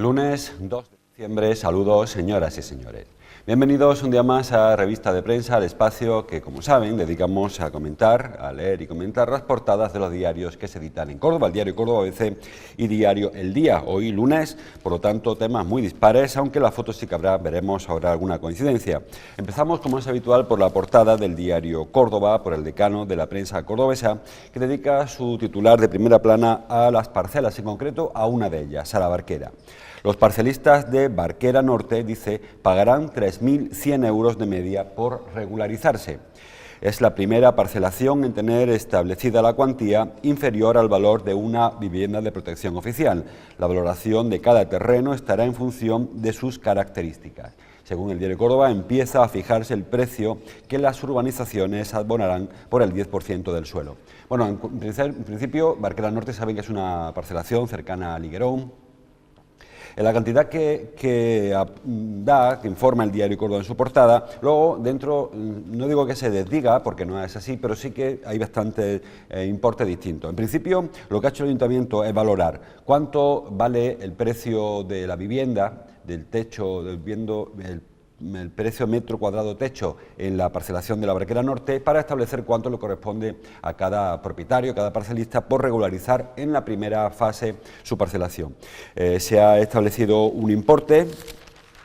Lunes 2 de diciembre, saludos señoras y señores. Bienvenidos un día más a Revista de Prensa, el espacio que, como saben, dedicamos a comentar, a leer y comentar las portadas de los diarios que se editan en Córdoba, el diario Córdoba ABC y diario El Día. Hoy lunes, por lo tanto, temas muy dispares, aunque las fotos sí que veremos ahora alguna coincidencia. Empezamos, como es habitual, por la portada del diario Córdoba, por el decano de la prensa cordobesa, que dedica su titular de primera plana a las parcelas, en concreto a una de ellas, a la Barquera. Los parcelistas de Barquera Norte, dice, pagarán 3.100 euros de media por regularizarse. Es la primera parcelación en tener establecida la cuantía inferior al valor de una vivienda de protección oficial. La valoración de cada terreno estará en función de sus características. Según el diario Córdoba, empieza a fijarse el precio que las urbanizaciones abonarán por el 10% del suelo. Bueno, en principio, Barquera Norte saben que es una parcelación cercana a Liguerón. La cantidad que informa el diario Córdoba en su portada, luego dentro, no digo que se desdiga, porque no es así, pero sí que hay bastante importe distinto. En principio, lo que ha hecho el ayuntamiento es valorar cuánto vale el precio de la vivienda, del techo, viendo el precio metro cuadrado techo en la parcelación de la Barquera Norte, para establecer cuánto le corresponde a cada propietario, a cada parcelista, por regularizar en la primera fase su parcelación. Se ha establecido un importe.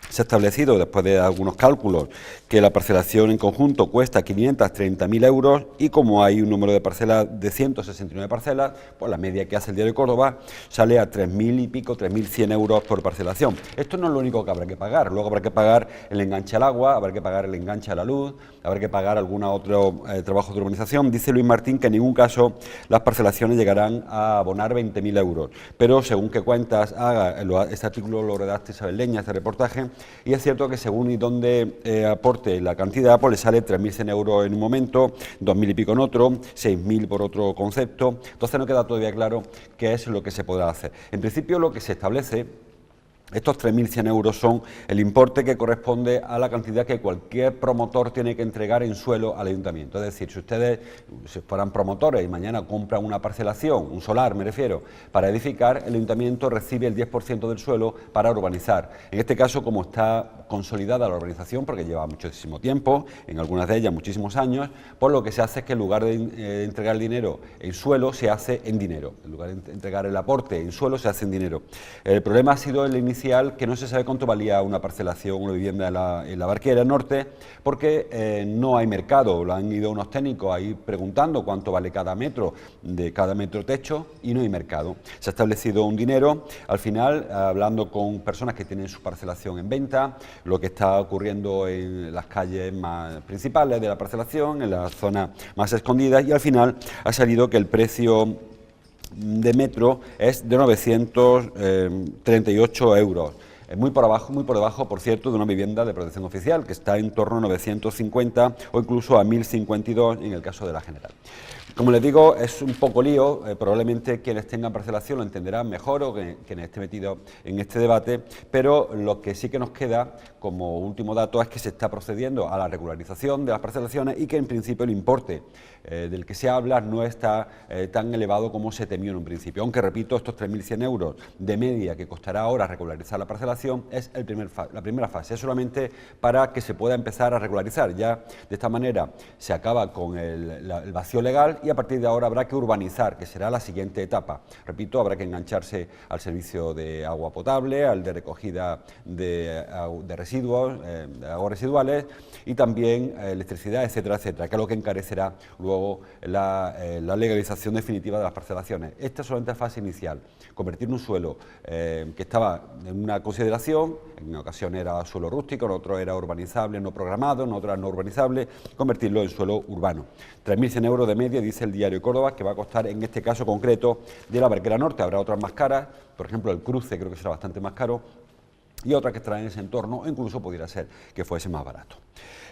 Se ha establecido, después de algunos cálculos, que la parcelación en conjunto cuesta 530.000 euros y como hay un número de parcelas de 169 parcelas, pues la media que hace el diario Córdoba sale a 3.000 y pico, 3.100 euros por parcelación. Esto no es lo único que habrá que pagar, luego habrá que pagar el enganche al agua, habrá que pagar el enganche a la luz, habrá que pagar algún otro trabajo de urbanización. Dice Luis Martín que en ningún caso las parcelaciones llegarán a abonar 20.000 euros, pero según qué cuentas haga, este artículo lo redacta Isabel Leña, este reportaje, y es cierto que según y dónde aporte la cantidad, pues le sale 3.100 euros en un momento, 2.000 y pico en otro, 6.000 por otro concepto. Entonces no queda todavía claro qué es lo que se podrá hacer. En principio lo que se establece, estos 3.100 euros son el importe que corresponde a la cantidad que cualquier promotor tiene que entregar en suelo al ayuntamiento. Es decir, si ustedes fueran promotores y mañana compran una parcelación, un solar me refiero, para edificar, el ayuntamiento recibe el 10% del suelo para urbanizar. En este caso, como está consolidada la urbanización, porque lleva muchísimo tiempo, en algunas de ellas muchísimos años, pues lo que se hace es que en lugar de entregar el dinero en suelo, se hace en dinero. En lugar de entregar el aporte en suelo, se hace en dinero. El problema ha sido el inicio que no se sabe cuánto valía una parcelación, una vivienda en la Barquera Norte, porque no hay mercado. Lo han ido unos técnicos ahí preguntando cuánto vale cada metro de cada metro techo y no hay mercado. Se ha establecido un dinero. Al final, hablando con personas que tienen su parcelación en venta, lo que está ocurriendo en las calles más principales de la parcelación, en las zonas más escondidas, y al final ha salido que el precio de metro es de 938 euros. Muy por debajo, por cierto, de una vivienda de protección oficial, que está en torno a 950 o incluso a 1.052 en el caso de la General. Como les digo, es un poco lío, probablemente quienes tengan parcelación lo entenderán mejor o quienes estén metidos en este debate, pero lo que sí que nos queda como último dato es que se está procediendo a la regularización de las parcelaciones y que en principio el importe del que se habla no está tan elevado como se temió en un principio, aunque repito, estos 3.100 euros de media que costará ahora regularizar la parcelación es la primera fase, es solamente para que se pueda empezar a regularizar. Ya de esta manera se acaba con el vacío legal y a partir de ahora habrá que urbanizar, que será la siguiente etapa. Repito, habrá que engancharse al servicio de agua potable, al de recogida de residuos, de aguas residuales y también electricidad, etcétera, etcétera, que es lo que encarecerá luego la legalización definitiva de las parcelaciones. Esta es solamente la fase inicial, convertir un suelo que estaba en una consideración, en una ocasión era suelo rústico, en otro era urbanizable, no programado, en otra no urbanizable, convertirlo en suelo urbano. 3.100 euros de media, dice el diario Córdoba, que va a costar en este caso concreto de la Barquera Norte. Habrá otras más caras, por ejemplo el cruce creo que será bastante más caro, y otras que estarán en ese entorno, o incluso pudiera ser que fuese más barato.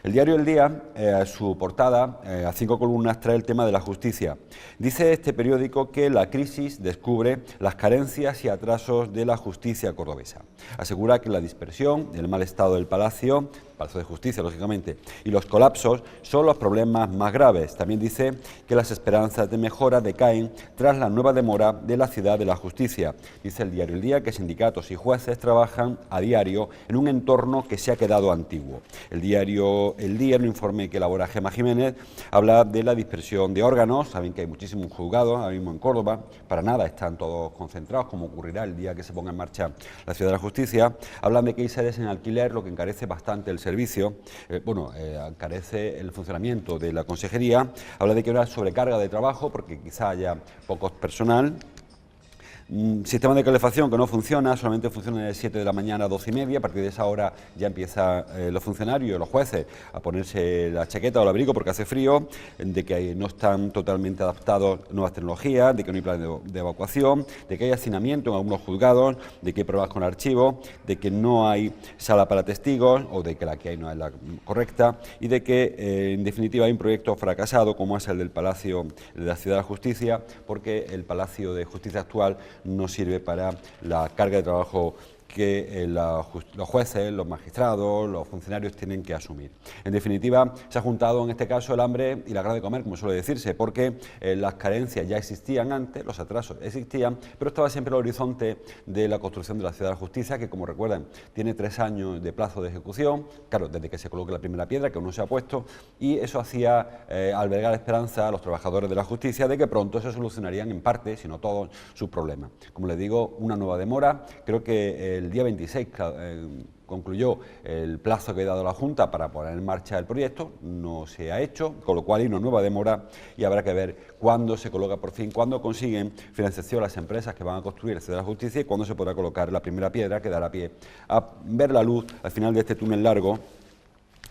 El diario El Día, su portada, a 5 columnas, trae el tema de la justicia. Dice este periódico que la crisis descubre las carencias y atrasos de la justicia cordobesa. Asegura que la dispersión, el mal estado del Palacio de Justicia, lógicamente, y los colapsos son los problemas más graves. También dice que las esperanzas de mejora decaen tras la nueva demora de la ciudad de la justicia. Dice el diario El Día que sindicatos y jueces trabajan a diario en un entorno que se ha quedado antiguo. El diario El Día, en un informe que elabora Gemma Jiménez, habla de la dispersión de órganos. Saben que hay muchísimos juzgados ahora mismo en Córdoba, para nada están todos concentrados, como ocurrirá el día que se ponga en marcha la ciudad de la justicia. Hablan de que hay sedes en alquiler, lo que encarece bastante el servicio, encarece el funcionamiento de la consejería. Habla de que habrá sobrecarga de trabajo porque quizá haya poco personal. Sistema de calefacción que no funciona, solamente funciona de 7 de la mañana a 12 y media, a partir de esa hora ya empiezan los funcionarios, los jueces, a ponerse la chaqueta o el abrigo porque hace frío, de que no están totalmente adaptados a nuevas tecnologías, de que no hay plan de evacuación, de que hay hacinamiento en algunos juzgados, de que hay problemas con archivos, de que no hay sala para testigos o de que la que hay no es la correcta y de que en definitiva hay un proyecto fracasado como es el del Palacio de la Ciudad de la Justicia, porque el Palacio de Justicia actual no sirve para la carga de trabajo que los jueces, los magistrados, los funcionarios tienen que asumir. En definitiva, se ha juntado en este caso el hambre y la gana de comer, como suele decirse, porque las carencias ya existían antes, los atrasos existían, pero estaba siempre el horizonte de la construcción de la Ciudad de la Justicia, que como recuerdan, tiene 3 años de plazo de ejecución, claro, desde que se coloque la primera piedra, que aún no se ha puesto, y eso hacía albergar esperanza a los trabajadores de la justicia de que pronto se solucionarían en parte, si no todos, sus problemas. Como les digo, una nueva demora, creo que el día 26 concluyó el plazo que ha dado la Junta para poner en marcha el proyecto, no se ha hecho, con lo cual hay una nueva demora y habrá que ver cuándo se coloca por fin, cuándo consiguen financiación las empresas que van a construir la Ciudad de la Justicia y cuándo se podrá colocar la primera piedra que dará pie a ver la luz al final de este túnel largo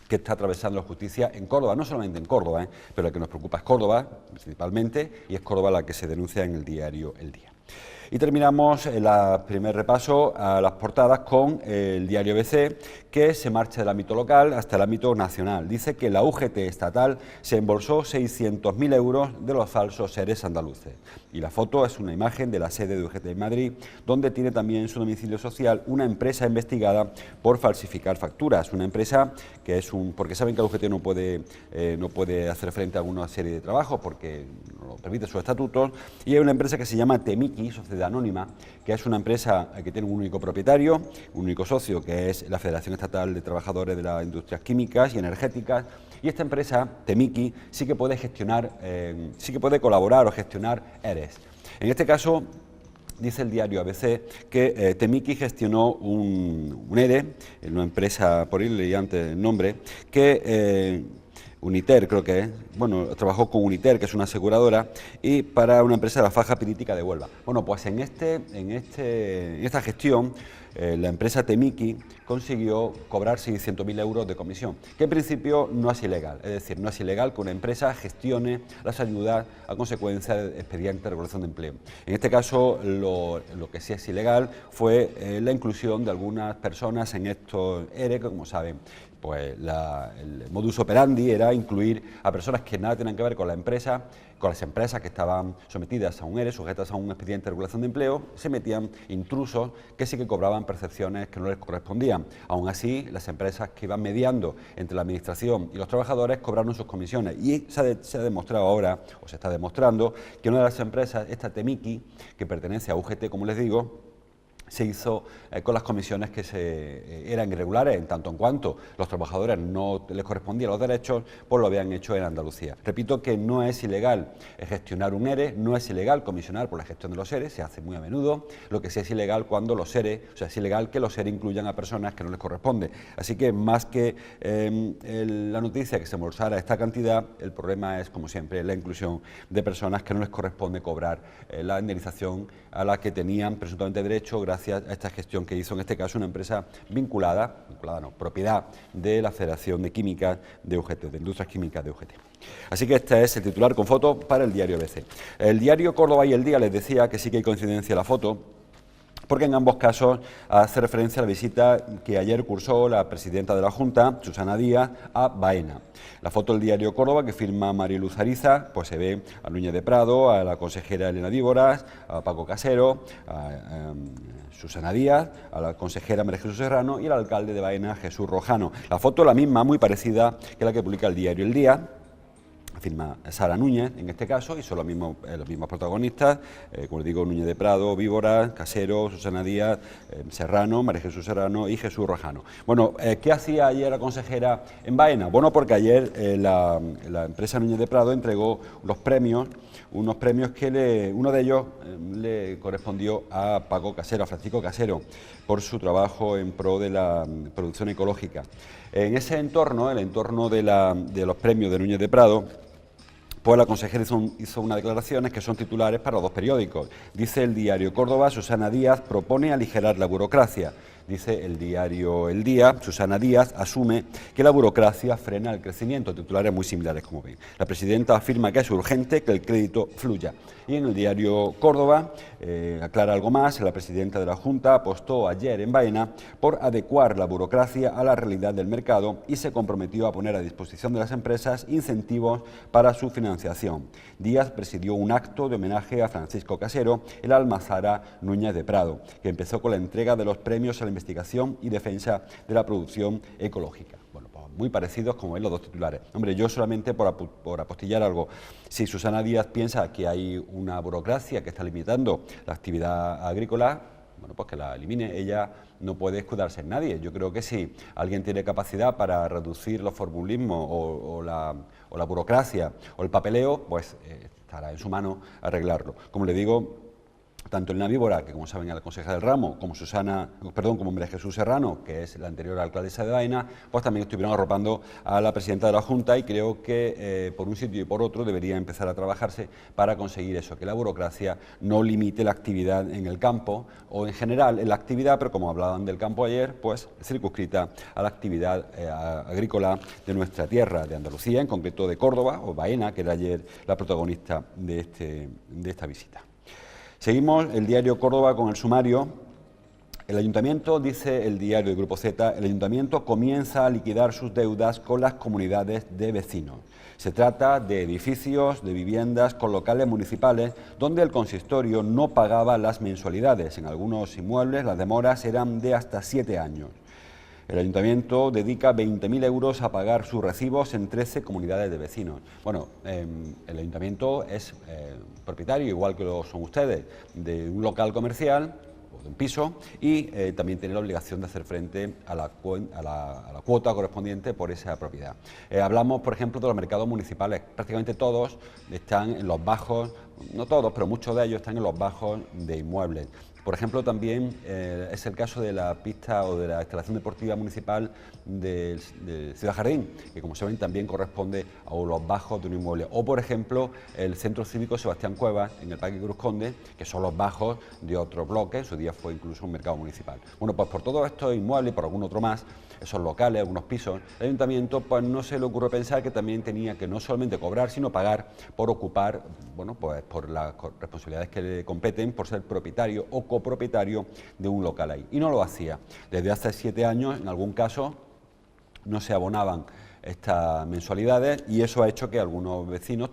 que está atravesando la justicia en Córdoba, no solamente en Córdoba, pero la que nos preocupa es Córdoba, principalmente, y es Córdoba la que se denuncia en el diario El Día. Y terminamos el primer repaso a las portadas con el diario ABC, que se marcha del ámbito local hasta el ámbito nacional. Dice que la UGT estatal se embolsó 600.000 euros de los falsos seres andaluces. Y la foto es una imagen de la sede de UGT en Madrid, donde tiene también su domicilio social una empresa investigada por falsificar facturas. Una empresa que es porque saben que la UGT no puede hacer frente a alguna serie de trabajos porque no lo permite sus estatutos, y hay una empresa que se llama Temiki, Sociedad Anónima, que es una empresa que tiene un único propietario, un único socio, que es la Federación Estatal de Trabajadores de las Industrias Químicas y Energéticas, y esta empresa, Temiki, sí que puede gestionar, sí que puede colaborar o gestionar ERES. En este caso, dice el diario ABC que Temiki gestionó un ERE, una empresa, por ahí leí antes el nombre, que Uniter creo que es, bueno, trabajó con Uniter, que es una aseguradora, y para una empresa de la faja pirítica de Huelva. Bueno, pues en esta gestión, la empresa Temiki consiguió cobrar 600.000 euros de comisión, que en principio no es ilegal, es decir, no es ilegal que una empresa gestione las ayudas a consecuencia de expediente de regulación de empleo. En este caso, lo que sí es ilegal fue la inclusión de algunas personas en estos ERE, que como saben, pues el modus operandi era incluir a personas que nada tenían que ver con la empresa, con las empresas que estaban sometidas a un ERE, sujetas a un expediente de regulación de empleo, se metían intrusos que sí que cobraban percepciones que no les correspondían. Aún así, las empresas que iban mediando entre la administración y los trabajadores cobraron sus comisiones. Y se ha demostrado ahora, o se está demostrando, que una de las empresas, esta Temiki, que pertenece a UGT, como les digo, se hizo con las comisiones que eran irregulares en tanto en cuanto los trabajadores no les correspondían los derechos, pues lo habían hecho en Andalucía. Repito que no es ilegal gestionar un ERE, no es ilegal comisionar por la gestión de los ERE, se hace muy a menudo, lo que sí es ilegal cuando los ERE, o sea, es ilegal que los ERE incluyan a personas que no les corresponde. Así que más que la noticia que se embolsara esta cantidad, el problema es, como siempre, la inclusión de personas que no les corresponde cobrar la indemnización a la que tenían presuntamente derecho gracias a esta gestión que hizo en este caso una empresa propiedad de la Federación de Químicas de UGT, de Industrias Químicas de UGT. Así que este es el titular con foto para el diario ABC. El diario Córdoba y El Día les decía que sí que hay coincidencia en la foto, porque en ambos casos hace referencia a la visita que ayer cursó la presidenta de la Junta, Susana Díaz, a Baena. La foto del diario Córdoba que firma Mariluz Ariza, pues se ve a Núñez de Prado, a la consejera Elena Víboras, a Paco Casero, a Susana Díaz, a la consejera María Jesús Serrano y al alcalde de Baena, Jesús Rojano. La foto la misma, muy parecida que la que publica el diario El Día. Firma Sara Núñez en este caso y son los mismos protagonistas, como les digo, Núñez de Prado, Víboras, Casero, Susana Díaz, Serrano, María Jesús Serrano y Jesús Rojano. Bueno, ¿qué hacía ayer la consejera en Baena? Bueno, porque ayer la empresa Núñez de Prado entregó unos premios que uno de ellos le correspondió a Paco Casero, a Francisco Casero, por su trabajo en pro de la producción ecológica. En ese entorno, el entorno de los premios de Núñez de Prado, pues la consejera hizo unas declaraciones que son titulares para 2 periódicos. Dice el diario Córdoba, Susana Díaz propone aligerar la burocracia. Dice el diario El Día, Susana Díaz asume que la burocracia frena el crecimiento. Titulares muy similares, como ven. La presidenta afirma que es urgente que el crédito fluya. Y en el diario Córdoba aclara algo más. La presidenta de la Junta apostó ayer en Baena por adecuar la burocracia a la realidad del mercado y se comprometió a poner a disposición de las empresas incentivos para su financiación. Díaz presidió un acto de homenaje a Francisco Casero en la Almazara Núñez de Prado, que empezó con la entrega de los premios a la investigación y defensa de la producción ecológica. Bueno, pues muy parecidos como ven los 2 titulares. Hombre, yo solamente por apostillar algo, si Susana Díaz piensa que hay una burocracia que está limitando la actividad agrícola, bueno, pues que la elimine. Ella no puede escudarse en nadie. Yo creo que si alguien tiene capacidad para reducir los formulismos o la burocracia o el papeleo, pues estará en su mano arreglarlo. Como le digo, tanto Elena Víbora, que como saben es la consejera del ramo, como María Jesús Serrano, que es la anterior alcaldesa de Baena, pues también estuvieron arropando a la presidenta de la Junta y creo que por un sitio y por otro debería empezar a trabajarse para conseguir eso, que la burocracia no limite la actividad en el campo o en general en la actividad, pero como hablaban del campo ayer, pues circunscrita a la actividad agrícola de nuestra tierra, de Andalucía, en concreto de Córdoba o Baena, que era ayer la protagonista de esta visita. Seguimos el diario Córdoba con el sumario. El ayuntamiento, dice el diario del Grupo Z, el ayuntamiento comienza a liquidar sus deudas con las comunidades de vecinos. Se trata de edificios, de viviendas con locales municipales donde el consistorio no pagaba las mensualidades. En algunos inmuebles las demoras eran de hasta 7 años. El ayuntamiento dedica 20.000 euros a pagar sus recibos en 13 comunidades de vecinos. Bueno, el ayuntamiento es propietario, igual que lo son ustedes, de un local comercial o de un piso y también tiene la obligación de hacer frente a la cuota correspondiente por esa propiedad. Hablamos, por ejemplo, de los mercados municipales. Prácticamente todos están en los bajos, no todos, pero muchos de ellos están en los bajos de inmuebles. Por ejemplo, también es el caso de la pista o de la instalación deportiva municipal de Ciudad Jardín, que como saben también corresponde a los bajos de un inmueble. O, por ejemplo, el Centro Cívico Sebastián Cuevas, en el Parque Cruz Conde, que son los bajos de otro bloque, en su día fue incluso un mercado municipal. Bueno, pues por todos estos inmuebles y por algún otro más, esos locales, algunos pisos, el ayuntamiento pues no se le ocurrió pensar que también tenía que no solamente cobrar, sino pagar por ocupar, bueno, pues por las responsabilidades que le competen, por ser propietario o copropietario de un local ahí. Y no lo hacía. Desde hace 7 años, en algún caso, no se abonaban estas mensualidades y eso ha hecho que algunos vecinos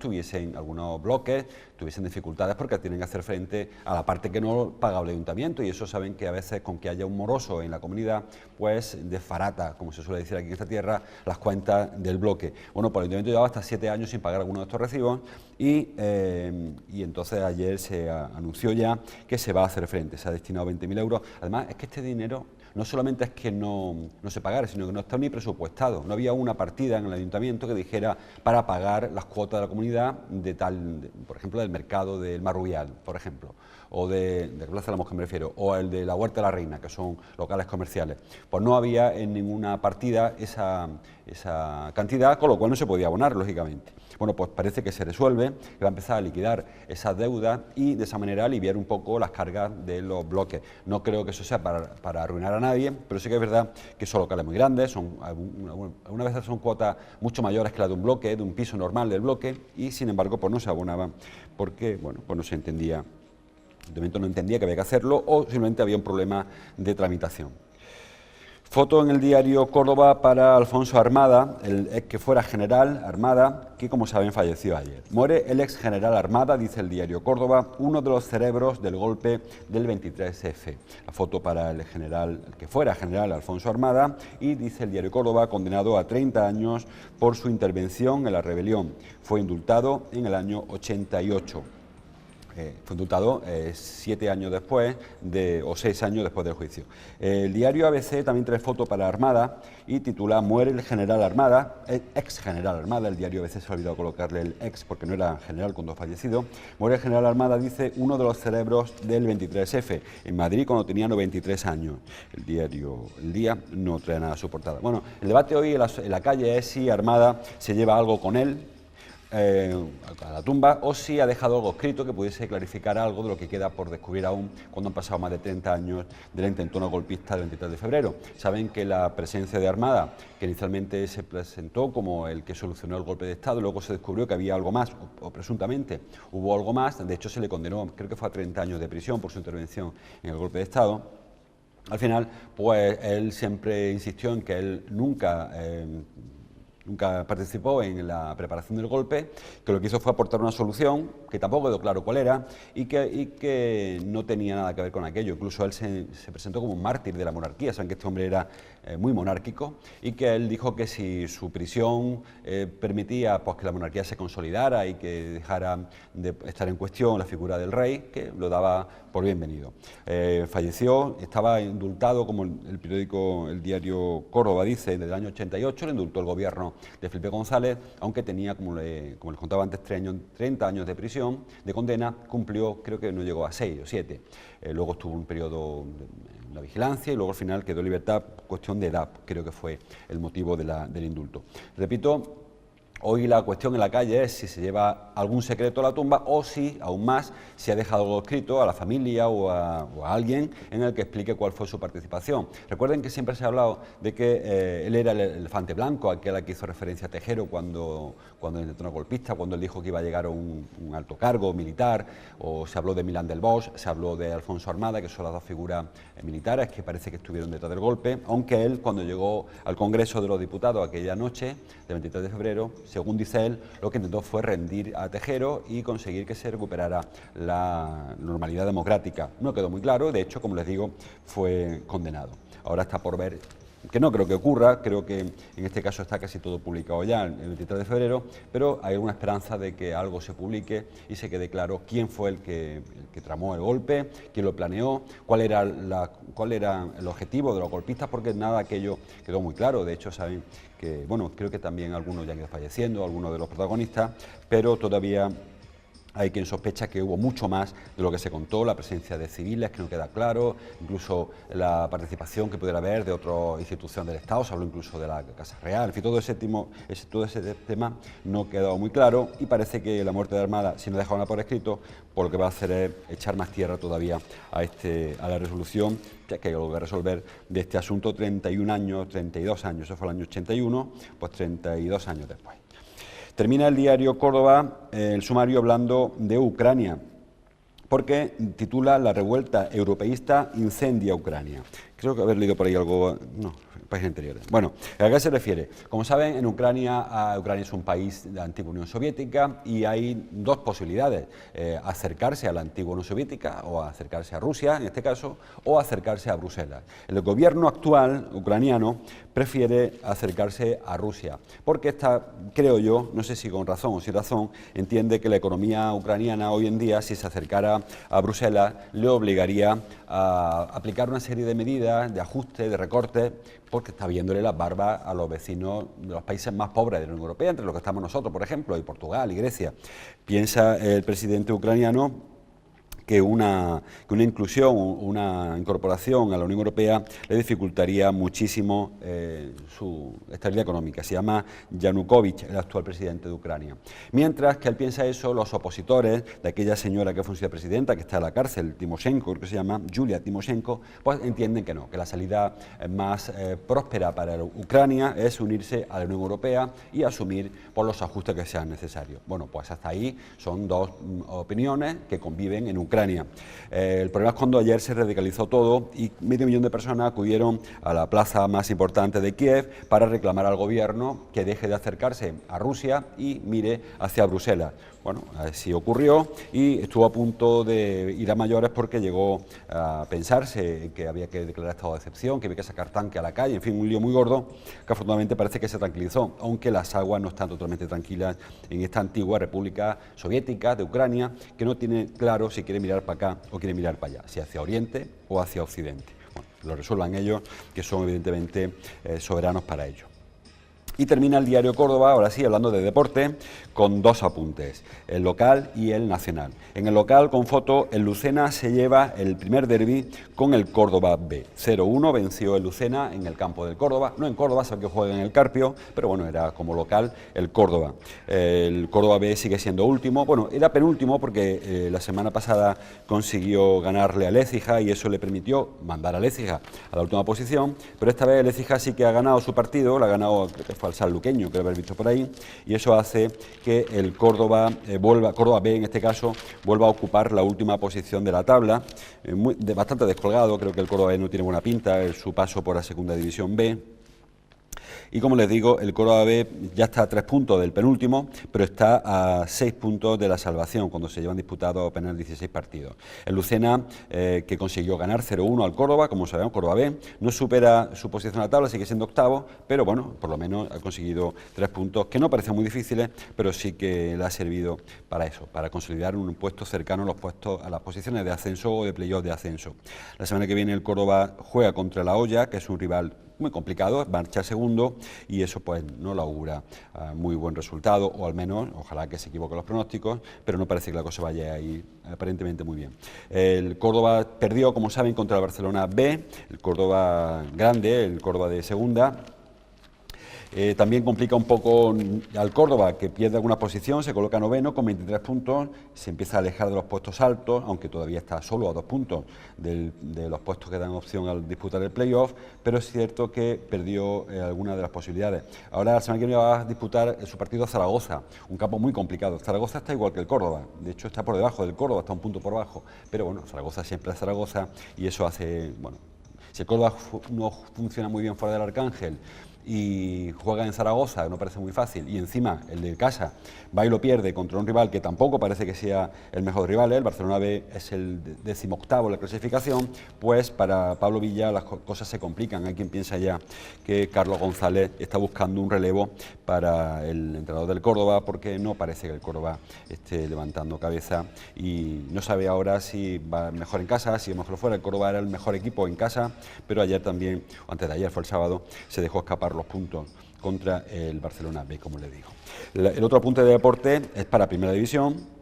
algunos bloques tuviesen dificultades porque tienen que hacer frente a la parte que no paga el ayuntamiento y eso saben que a veces con que haya un moroso en la comunidad pues desfarata, como se suele decir aquí en esta tierra, las cuentas del bloque. Bueno, pues el ayuntamiento llevaba hasta 7 años sin pagar algunos de estos recibos y entonces ayer se anunció ya que se va a hacer frente, se ha destinado 20.000 euros. Además es que este dinero no solamente es que no se pagara, sino que no está ni presupuestado. No había una partida en el ayuntamiento que dijera para pagar las cuotas de la comunidad por ejemplo, del mercado del Marrubial, por ejemplo, o de Plaza de la Mosca me refiero, o el de la Huerta de la Reina, que son locales comerciales. Pues no había en ninguna partida esa cantidad, con lo cual no se podía abonar, lógicamente. Bueno, pues parece que se resuelve, que va a empezar a liquidar esas deudas y de esa manera aliviar un poco las cargas de los bloques. No creo que eso sea para arruinar a nadie, pero sí que es verdad que son locales muy grandes, algunas veces son cuotas mucho mayores que la de un bloque, de un piso normal del bloque, y sin embargo pues no se abonaban porque, bueno, pues no se entendía de momento no entendía que había que hacerlo o simplemente había un problema de tramitación. Foto en el diario Córdoba para Alfonso Armada, el ex que fuera general Armada, que como saben falleció ayer. Muere el ex general Armada, dice el diario Córdoba, uno de los cerebros del golpe del 23F. La foto para el general, el que fuera general Alfonso Armada, y dice el diario Córdoba, condenado a 30 años por su intervención en la rebelión. Fue indultado en el año 88. Fue indultado 7 años después, o 6 años después del juicio. El diario ABC también trae foto para Armada y titula "Muere el general Armada", ex general Armada. El diario ABC se ha olvidado colocarle el ex porque no era general cuando fallecido. Muere el general Armada, dice, uno de los cerebros del 23F, en Madrid cuando tenía 93 años. El diario El Día no trae nada a su portada. Bueno, el debate hoy en la calle es si Armada se lleva algo con él, a la tumba, o si ha dejado algo escrito que pudiese clarificar algo de lo que queda por descubrir aún cuando han pasado más de 30 años de la intentona golpista del 23 de febrero. Saben que la presencia de Armada, que inicialmente se presentó como el que solucionó el golpe de Estado, luego se descubrió que había algo más, o presuntamente hubo algo más. De hecho se le condenó, creo que fue a 30 años de prisión por su intervención en el golpe de Estado. Al final, pues él siempre insistió en que él nunca participó en la preparación del golpe, que lo que hizo fue aportar una solución, que tampoco quedó claro cuál era, y que no tenía nada que ver con aquello. Incluso él se presentó como un mártir de la monarquía. Saben que este hombre era muy monárquico, y que él dijo que si su prisión permitía pues, que la monarquía se consolidara y que dejara de estar en cuestión la figura del rey, que lo daba por bienvenido. Falleció, estaba indultado, como el diario Córdoba dice, desde el año 88, le indultó el gobierno de Felipe González, aunque tenía, como les contaba antes, 30 años de prisión, de condena. Cumplió, creo que no llegó a 6 o 7. Luego estuvo un periodo en la vigilancia y luego al final quedó en libertad, cuestión de edad, creo que fue el motivo del indulto. Repito, hoy la cuestión en la calle es si se lleva algún secreto a la tumba o si, aún más, se ha dejado algo escrito a la familia o a alguien en el que explique cuál fue su participación. Recuerden que siempre se ha hablado de que él era el elefante blanco, aquel al que hizo referencia Tejero cuando intentó una golpista, cuando él dijo que iba a llegar a un alto cargo militar, o se habló de Milán del Bosch, se habló de Alfonso Armada, que son las dos figuras militares que parece que estuvieron detrás del golpe, aunque él, cuando llegó al Congreso de los Diputados aquella noche, del 23 de febrero, según dice él, lo que intentó fue rendir a Tejero y conseguir que se recuperara la normalidad democrática. No quedó muy claro, de hecho, como les digo, fue condenado. Ahora está por ver, que no creo que ocurra, creo que en este caso está casi todo publicado ya, el 23 de febrero, pero hay alguna esperanza de que algo se publique y se quede claro quién fue el que tramó el golpe, quién lo planeó, cuál era el objetivo de los golpistas, porque nada de aquello quedó muy claro. De hecho, saben que, bueno, creo que también algunos ya han ido falleciendo, algunos de los protagonistas, pero todavía hay quien sospecha que hubo mucho más de lo que se contó, la presencia de civiles, que no queda claro, incluso la participación que pudiera haber de otras instituciones del Estado, se habló incluso de la Casa Real, en fin, todo ese tema no ha quedado muy claro, y parece que la muerte de Armada, si no deja nada por escrito, pues lo que va a hacer es echar más tierra todavía a la resolución, que hay que volver a resolver de este asunto 31 años, 32 años, eso fue el año 81, pues 32 años después. Termina el diario Córdoba el sumario hablando de Ucrania, porque titula "La revuelta europeísta incendia Ucrania". Creo que haber leído por ahí algo, no, países anteriores. Bueno, ¿a qué se refiere? Como saben, en Ucrania es un país de la antigua Unión Soviética y hay dos posibilidades: acercarse a la antigua Unión Soviética o acercarse a Rusia, en este caso, o acercarse a Bruselas. El gobierno actual ucraniano prefiere acercarse a Rusia, porque creo yo, no sé si con razón o sin razón, entiende que la economía ucraniana hoy en día, si se acercara a Bruselas, le obligaría a aplicar una serie de medidas, de ajustes, de recortes, porque está viéndole las barbas a los vecinos de los países más pobres de la Unión Europea, entre los que estamos nosotros, por ejemplo, y Portugal y Grecia. Piensa el presidente ucraniano que una inclusión, una incorporación a la Unión Europea le dificultaría muchísimo su estabilidad económica. Se llama Yanukovych, el actual presidente de Ucrania. Mientras que él piensa eso, los opositores de aquella señora que fue su presidenta, que está en la cárcel, Timoshenko, creo que se llama, Yulia Timoshenko, pues entienden que no, que la salida más próspera para Ucrania es unirse a la Unión Europea y asumir por los ajustes que sean necesarios. Bueno, pues hasta ahí son dos opiniones que conviven en Ucrania Ucrania. El problema es cuando ayer se radicalizó todo y 500.000 de personas acudieron a la plaza más importante de Kiev para reclamar al gobierno que deje de acercarse a Rusia y mire hacia Bruselas. Bueno, así ocurrió y estuvo a punto de ir a mayores porque llegó a pensarse que había que declarar estado de excepción, que había que sacar tanque a la calle, en fin, un lío muy gordo que afortunadamente parece que se tranquilizó, aunque las aguas no están totalmente tranquilas en esta antigua República Soviética de Ucrania, que no tiene claro si quiere mirar para acá o quiere mirar para allá, si hacia Oriente o hacia Occidente. Bueno, lo resuelvan ellos, que son evidentemente soberanos para ello. Y termina el diario Córdoba, ahora sí, hablando de deporte, con dos apuntes, el local y el nacional. En el local, con foto, el Lucena se lleva el primer derbi con el Córdoba B. 0-1 venció el Lucena en el campo del Córdoba, no en Córdoba, sabe que juega en el Carpio, pero bueno, era como local el Córdoba. El Córdoba B sigue siendo último, bueno, era penúltimo porque la semana pasada consiguió ganarle al Écija y eso le permitió mandar al Écija a la última posición, pero esta vez el Écija sí que ha ganado su partido, lo ha ganado, creo que fue al sanluqueño, que lo haber visto por ahí, y eso hace que el Córdoba Córdoba B en este caso, vuelva a ocupar la última posición de la tabla, bastante descolgado, creo que el Córdoba B no tiene buena pinta, su paso por la segunda división B. Y como les digo, el Córdoba B ya está a 3 puntos del penúltimo, pero está a 6 puntos de la salvación, cuando se llevan disputados apenas 16 partidos. El Lucena, que consiguió ganar 0-1 al Córdoba, como sabemos, Córdoba B, no supera su posición en la tabla, sigue siendo octavo, pero bueno, por lo menos ha conseguido 3 puntos, que no parecen muy difíciles, pero sí que le ha servido para eso, para consolidar un puesto cercano a las posiciones de ascenso o de playoff de ascenso. La semana que viene el Córdoba juega contra La Hoya, que es un rival muy complicado, marchar segundo y eso pues no le augura muy buen resultado, o al menos, ojalá que se equivoquen los pronósticos, pero no parece que la cosa vaya a ir aparentemente muy bien. El Córdoba perdió, como saben, contra el Barcelona B, el Córdoba grande, el Córdoba de segunda. También complica un poco al Córdoba, que pierde alguna posición, se coloca noveno con 23 puntos, se empieza a alejar de los puestos altos, aunque todavía está solo a 2 puntos de los puestos que dan opción al disputar el playoff, pero es cierto que perdió algunas de las posibilidades. Ahora la semana que viene va a disputar su partido a Zaragoza, un campo muy complicado. Zaragoza está igual que el Córdoba, de hecho está por debajo del Córdoba, está un punto por abajo, pero bueno, Zaragoza siempre es Zaragoza y eso hace, bueno, si el Córdoba no funciona muy bien fuera del Arcángel y juega en Zaragoza, no parece muy fácil, y encima el de casa va y lo pierde contra un rival que tampoco parece que sea el mejor rival, el Barcelona B es el 18º en la clasificación, pues para Pablo Villa las cosas se complican. Hay quien piensa ya que Carlos González está buscando un relevo para el entrenador del Córdoba, porque no parece que el Córdoba esté levantando cabeza y no sabe ahora si va mejor en casa, si mejor fuera. El Córdoba era el mejor equipo en casa, pero ayer también, o antes de ayer, fue el sábado, se dejó escapar los puntos contra el Barcelona B, como le digo. El otro apunte de deporte es para Primera División,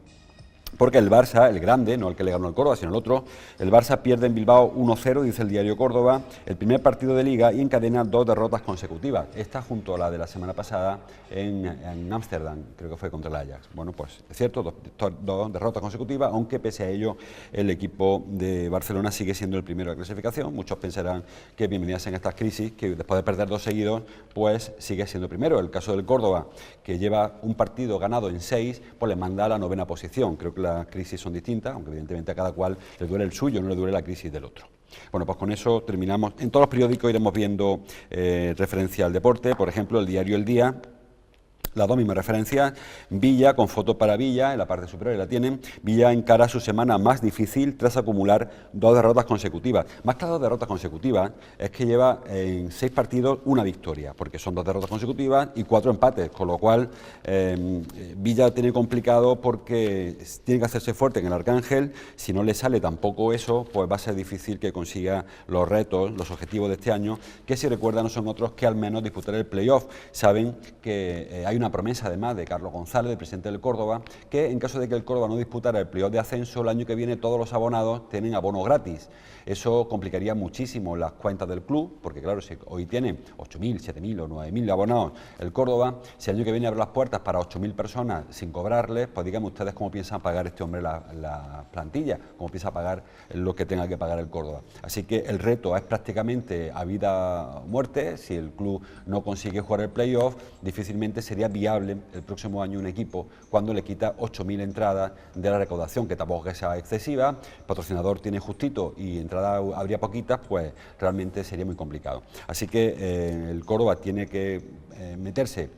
porque el Barça, el grande, no el que le ganó al Córdoba, sino el otro, el Barça pierde en Bilbao 1-0, dice el diario Córdoba, el primer partido de Liga y encadena 2 derrotas consecutivas. Esta junto a la de la semana pasada en Ámsterdam, creo que fue contra el Ajax. Bueno, pues es cierto, dos derrotas consecutivas, aunque pese a ello el equipo de Barcelona sigue siendo el primero de la clasificación. Muchos pensarán que bienvenidas en estas crisis, que después de perder 2 seguidos, pues sigue siendo primero. El caso del Córdoba, que lleva un partido ganado en 6, pues le manda a la 9ª posición. Creo que las crisis son distintas, aunque evidentemente a cada cual le duele el suyo, no le duele la crisis del otro. Bueno, pues con eso terminamos. En todos los periódicos iremos viendo referencia al deporte, por ejemplo, el diario El Día. Las dos mismas referencias, Villa, con foto para Villa, en la parte superior la tienen, Villa encara su semana más difícil tras acumular 2 derrotas consecutivas. Más que 2 derrotas consecutivas, es que lleva en 6 partidos una victoria, porque son 2 derrotas consecutivas y 4 empates, con lo cual Villa tiene complicado porque tiene que hacerse fuerte en el Arcángel. Si no le sale tampoco eso, pues va a ser difícil que consiga los retos, los objetivos de este año, que si recuerdan no son otros que al menos disputar el playoff. Saben que hay una promesa además de Carlos González, el presidente del Córdoba, que en caso de que el Córdoba no disputara el playoff de ascenso, el año que viene todos los abonados tienen abono gratis. Eso complicaría muchísimo las cuentas del club, porque claro, si hoy tiene 8.000, 7.000 o 9.000 abonados el Córdoba, si el año que viene abre las puertas para 8.000 personas sin cobrarles, pues díganme ustedes cómo piensan pagar este hombre la plantilla, cómo piensa pagar lo que tenga que pagar el Córdoba. Así que el reto es prácticamente a vida o muerte. Si el club no consigue jugar el playoff, difícilmente sería viable el próximo año un equipo cuando le quita 8.000 entradas de la recaudación, que tampoco que sea excesiva, el patrocinador tiene justito y entradas habría poquitas, pues realmente sería muy complicado. Así que el Córdoba tiene que meterse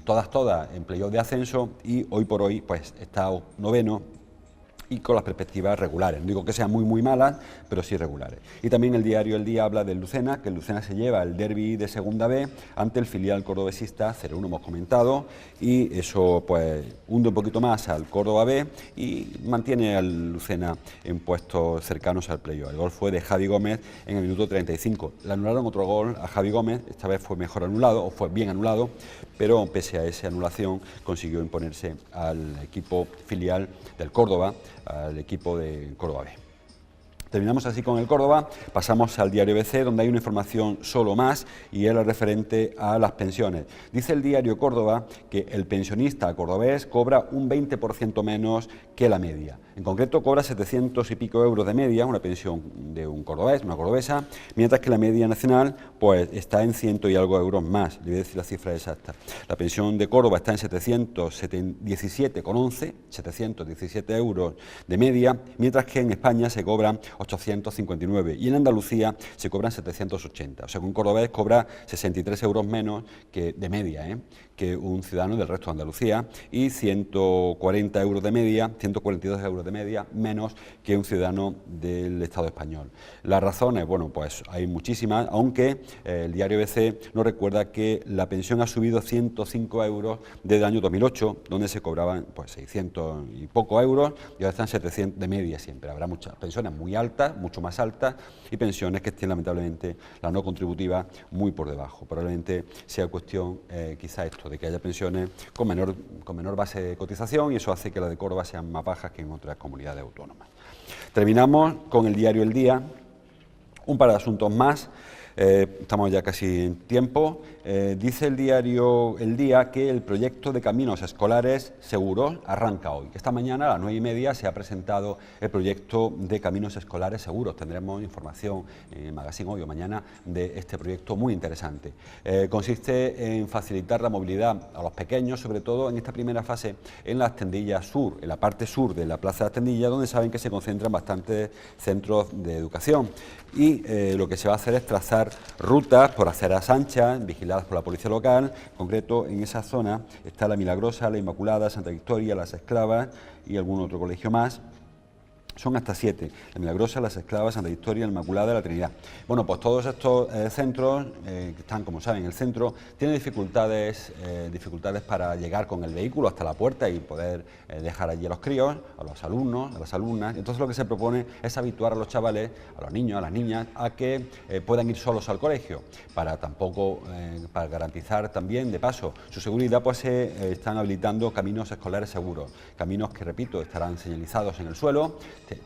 todas en playoff de ascenso y hoy por hoy pues está noveno y con las perspectivas regulares. No digo que sean muy malas, pero sí regulares. Y también el diario El Día habla del Lucena, que el Lucena se lleva el derbi de Segunda B ante el filial cordobesista 0-1, hemos comentado, y eso pues hunde un poquito más al Córdoba B y mantiene al Lucena en puestos cercanos al playoff. El gol fue de Javi Gómez en el minuto 35. Le anularon otro gol a Javi Gómez, esta vez fue mejor anulado, o fue bien anulado, pero pese a esa anulación consiguió imponerse al equipo filial del Córdoba, al equipo de Córdoba B. Terminamos así con el Córdoba, pasamos al diario ABC, donde hay una información solo más y es la referente a las pensiones. Dice el diario Córdoba que el pensionista cordobés cobra un 20% menos que la media. En concreto cobra 700 y pico euros de media, una pensión de un cordobés, una cordobesa, mientras que la media nacional pues está en 100 y algo euros más, le voy a decir la cifra exacta. La pensión de Córdoba está en 717,11, 717 euros de media, mientras que en España se cobran 859 y en Andalucía se cobran 780. O sea que un cordobés cobra 63 euros menos que de media, que un ciudadano del resto de Andalucía y 140 euros de media, 142 euros de media menos que un ciudadano del Estado español. Las razones, bueno, pues hay muchísimas, aunque el diario ABC nos recuerda que la pensión ha subido 105 euros desde el año 2008, donde se cobraban pues 600 y poco euros y ahora están 700 de media siempre. Habrá muchas pensiones muy altas, mucho más altas, y pensiones que estén lamentablemente la no contributiva muy por debajo. Probablemente sea cuestión quizá esto, de que haya pensiones con menor base de cotización y eso hace que las de Córdoba sean más bajas que en otras comunidades autónomas. Terminamos con el diario El Día, un par de asuntos más. Estamos ya casi en tiempo. Dice el diario El Día que el proyecto de caminos escolares seguros arranca hoy. Esta mañana a las 9:30 se ha presentado el proyecto de caminos escolares seguros. Tendremos información en el magazine hoy o mañana de este proyecto muy interesante. Consiste en facilitar la movilidad a los pequeños, sobre todo en esta primera fase en la Tendilla Sur, en la parte sur de la Plaza de Tendilla, donde saben que se concentran bastantes centros de educación. Y lo que se va a hacer es trazar rutas por aceras anchas, vigiladas por la policía local. En concreto, en esa zona está la Milagrosa, la Inmaculada, Santa Victoria, las Esclavas y algún otro colegio más. Son hasta 7, la Milagrosa, las Esclavas, Santa Victoria, la Inmaculada y la Trinidad. Bueno, pues todos estos centros, que están, como saben, en el centro, tienen dificultades para llegar con el vehículo hasta la puerta y poder dejar allí a los críos, a los alumnos, a las alumnas. Entonces lo que se propone es habituar a los chavales, a los niños, a las niñas, a que puedan ir solos al colegio, para garantizar también, de paso, su seguridad, pues se están habilitando caminos escolares seguros, caminos que, repito, estarán señalizados en el suelo,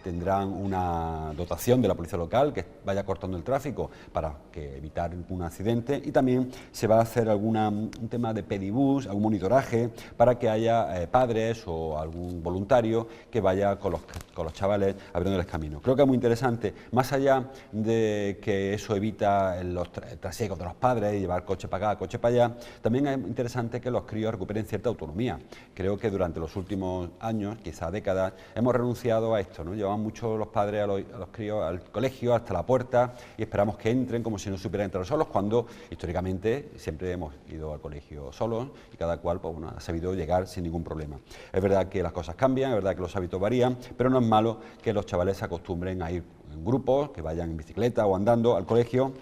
tendrán una dotación de la policía local que vaya cortando el tráfico para evitar un accidente, y también se va a hacer un tema de pedibús, algún monitoraje para que haya padres o algún voluntario que vaya con los chavales abriéndoles camino. Creo que es muy interesante, más allá de que eso evita los trasiegos de los padres y llevar coche para acá, coche para allá, también es interesante que los críos recuperen cierta autonomía. Creo que durante los últimos años, quizás décadas, hemos renunciado a esto, ¿no? Llevaban mucho los padres a los críos al colegio, hasta la puerta, y esperamos que entren como si no supieran entrar solos, cuando históricamente siempre hemos ido al colegio solos y cada cual pues, ha sabido llegar sin ningún problema. Es verdad que las cosas cambian, es verdad que los hábitos varían, pero no es malo que los chavales se acostumbren a ir en grupos, que vayan en bicicleta o andando al colegio,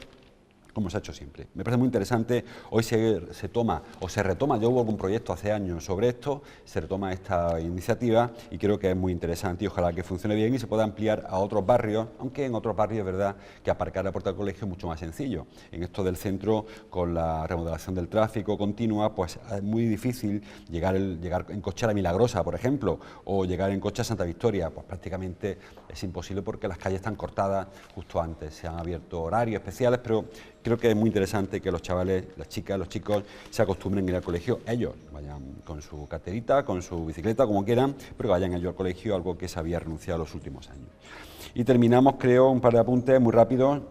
como se ha hecho siempre. Me parece muy interesante. Hoy se retoma, yo hubo algún proyecto hace años sobre esto, se retoma esta iniciativa y creo que es muy interesante y ojalá que funcione bien y se pueda ampliar a otros barrios, aunque en otros barrios es verdad que aparcar a la puerta del colegio es mucho más sencillo. En esto del centro, con la remodelación del tráfico continua, pues es muy difícil llegar en coche a la Milagrosa, por ejemplo, o llegar en coche a Santa Victoria, pues prácticamente es imposible porque las calles están cortadas justo antes. Se han abierto horarios especiales, pero creo que es muy interesante que los chavales, las chicas, los chicos se acostumbren a ir al colegio. Ellos vayan con su carterita, con su bicicleta, como quieran, pero vayan ellos al colegio, algo que se había renunciado los últimos años. Y terminamos, creo, un par de apuntes muy rápidos.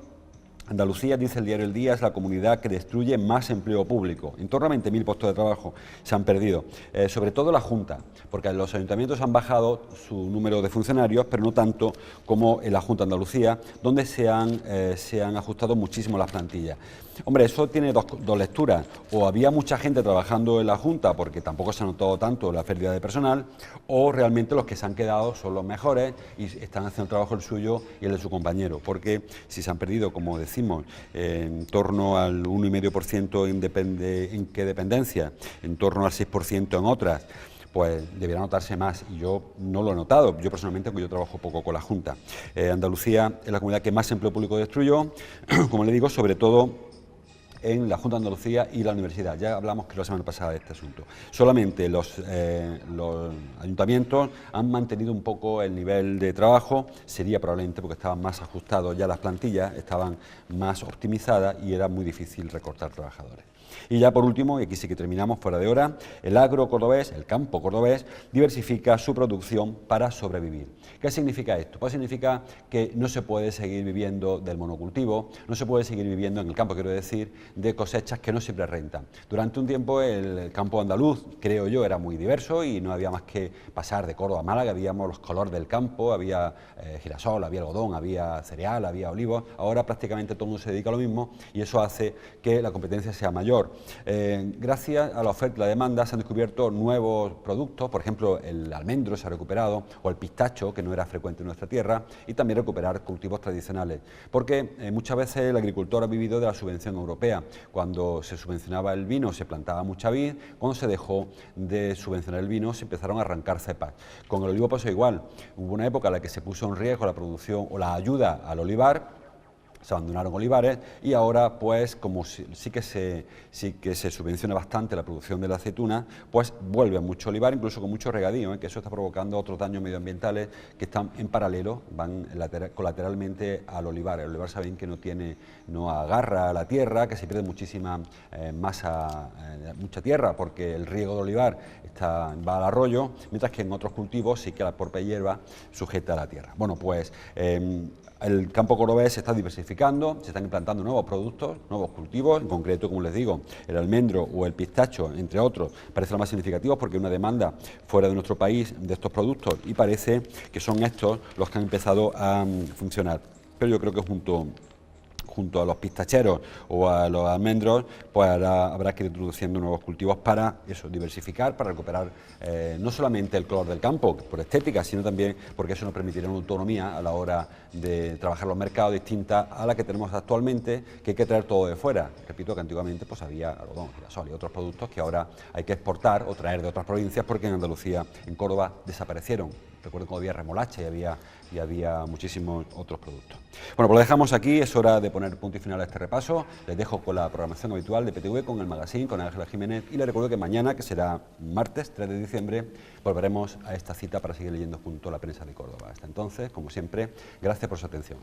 Andalucía, dice el diario El Día, es la comunidad que destruye más empleo público. En torno a 20.000 puestos de trabajo se han perdido. Sobre todo la Junta, porque en los ayuntamientos han bajado su número de funcionarios, pero no tanto como en la Junta de Andalucía, donde se han ajustado muchísimo las plantillas. Hombre, eso tiene dos lecturas. O había mucha gente trabajando en la Junta, porque tampoco se ha notado tanto la pérdida de personal, o realmente los que se han quedado son los mejores y están haciendo el trabajo el suyo y el de su compañero. Porque si se han perdido, como decimos, en torno al 1,5% en qué dependencia, en torno al 6% en otras, pues debería notarse más, y yo no lo he notado, yo personalmente, porque yo trabajo poco con la Junta. Andalucía es la comunidad que más empleo público destruyó, como le digo, sobre todo en la Junta de Andalucía y la Universidad. Ya hablamos que la semana pasada de este asunto. Solamente los ayuntamientos han mantenido un poco el nivel de trabajo, sería probablemente porque estaban más ajustados ya las plantillas, estaban más optimizadas y era muy difícil recortar trabajadores. Y ya por último, y aquí sí que terminamos fuera de hora, el agro cordobés, el campo cordobés, diversifica su producción para sobrevivir. ¿Qué significa esto? Pues significa que no se puede seguir viviendo del monocultivo, no se puede seguir viviendo en el campo, quiero decir, de cosechas que no siempre rentan. Durante un tiempo el campo andaluz, creo yo, era muy diverso y no había más que pasar de Córdoba a Málaga, habíamos los colores del campo, había girasol, había algodón, había cereal, había olivos. Ahora prácticamente todo el mundo se dedica a lo mismo y eso hace que la competencia sea mayor. Gracias a la oferta y la demanda se han descubierto nuevos productos, por ejemplo el almendro se ha recuperado, o el pistacho, que no era frecuente en nuestra tierra, y también recuperar cultivos tradicionales, porque muchas veces el agricultor ha vivido de la subvención europea. Cuando se subvencionaba el vino se plantaba mucha vid, cuando se dejó de subvencionar el vino se empezaron a arrancar cepas. Con el olivo pasó igual, hubo una época en la que se puso en riesgo la producción o la ayuda al olivar, se abandonaron olivares y ahora, pues, como sí que se subvenciona bastante la producción de la aceituna, pues vuelve mucho olivar, incluso con mucho regadío, que eso está provocando otros daños medioambientales que están en paralelo, van colateralmente al olivar. El olivar, saben que no agarra a la tierra, que se pierde muchísima masa, mucha tierra, porque el riego de olivar va al arroyo, mientras que en otros cultivos sí que la propia hierba sujeta a la tierra. Bueno, pues el campo cordobés se está diversificando, se están implantando nuevos productos, nuevos cultivos, en concreto, como les digo, el almendro o el pistacho, entre otros, parecen los más significativos porque hay una demanda fuera de nuestro país de estos productos y parece que son estos los que han empezado a funcionar. Pero yo creo que junto a los pistacheros o a los almendros, pues habrá que ir introduciendo nuevos cultivos para eso, diversificar, para recuperar no solamente el color del campo, por estética, sino también porque eso nos permitirá una autonomía a la hora de trabajar los mercados distinta a la que tenemos actualmente, que hay que traer todo de fuera. Repito que antiguamente pues había algodón, girasol y otros productos que ahora hay que exportar o traer de otras provincias porque en Andalucía, en Córdoba, desaparecieron. Recuerdo que había remolacha y había muchísimos otros productos. Bueno, pues lo dejamos aquí, es hora de poner punto y final a este repaso. Les dejo con la programación habitual de PTV, con el magazine, con Ángela Jiménez, y les recuerdo que mañana, que será martes 3 de diciembre, volveremos a esta cita para seguir leyendo junto a la prensa de Córdoba. Hasta entonces, como siempre, gracias por su atención.